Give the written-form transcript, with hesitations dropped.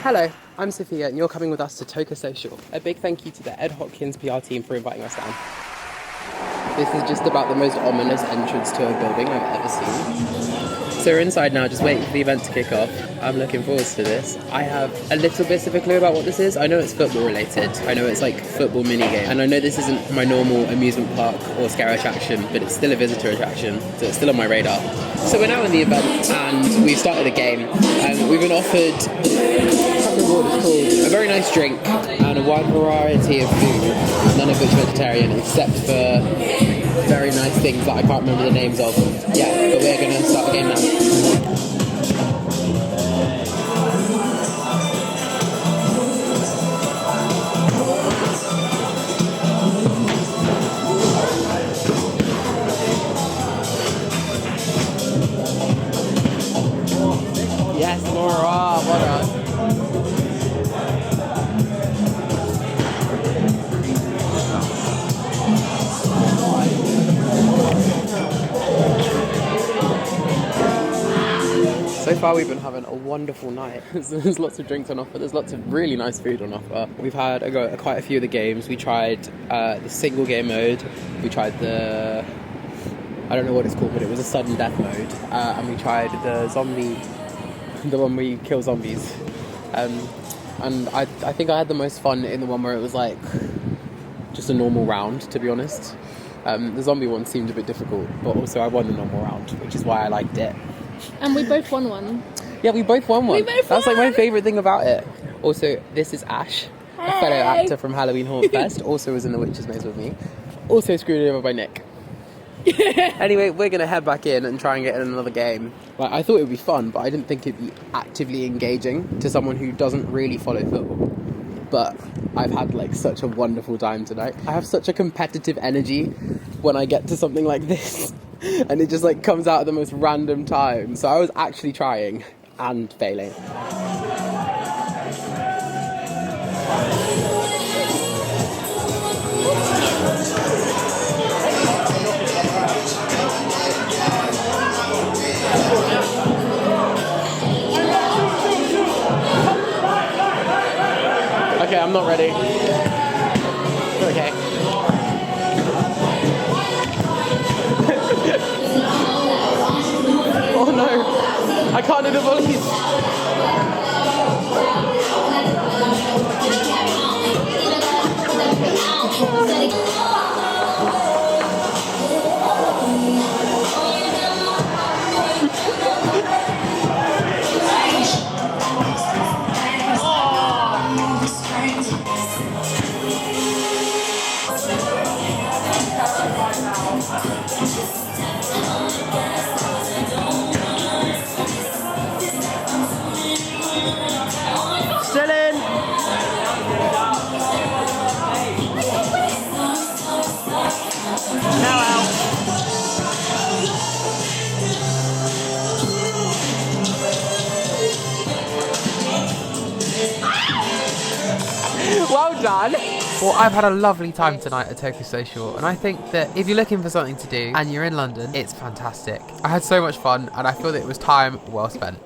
Hello, I'm Sophia and you're coming with us to TOCA Social. A big thank you to the Ed Hopkins PR team for inviting us down. This is just about the most ominous entrance to a building I've ever seen. So we're inside now, just waiting for the event to kick off. I'm looking forward to this. I have a little bit of a clue about what this is. I know it's football related. I know it's like football minigame. And I know this isn't my normal amusement park or scare attraction, but it's still a visitor attraction, so it's still on my radar. So we're now in the event and we've started a game. We've been offered, I can't remember what it's called, a very nice drink and a wide variety of food, none of which vegetarian except for very nice things that I can't remember the names of. Yeah, but we're gonna start the game now. Yes, Laura, well done. So far we've been having a wonderful night. There's lots of drinks on offer, there's lots of really nice food on offer. We've had quite a few of the games. We tried the single game mode, we tried the, I don't know what it's called, but it was a sudden death mode, and we tried the zombie, the one where you kill zombies. And I think I had the most fun in the one where it was like just a normal round, to be honest. The zombie one seemed a bit difficult, but also I won the normal round, which is why I liked it. And we both won one. Yeah, we both won one. That's like my won! favourite thing about it. Also, this is Ash, a fellow actor from Halloween Haunt Fest, also was in The Witch's Maze with me. Also screwed over by Nick. Anyway, we're going to head back in and try and get in another game. Like, I thought it would be fun, but I didn't think it'd be actively engaging to someone who doesn't really follow football. But I've had like such a wonderful time tonight. I have such a competitive energy when I get to something like this. And it just like comes out at the most random time. So I was actually trying and failing. Okay, I'm not ready. Okay. Oh no, I can't do the volleys. Still in. Now out. Well done. Well, I've had a lovely time tonight at TOCA Social, and I think that if you're looking for something to do and you're in London, it's fantastic. I had so much fun, and I feel that it was time well spent.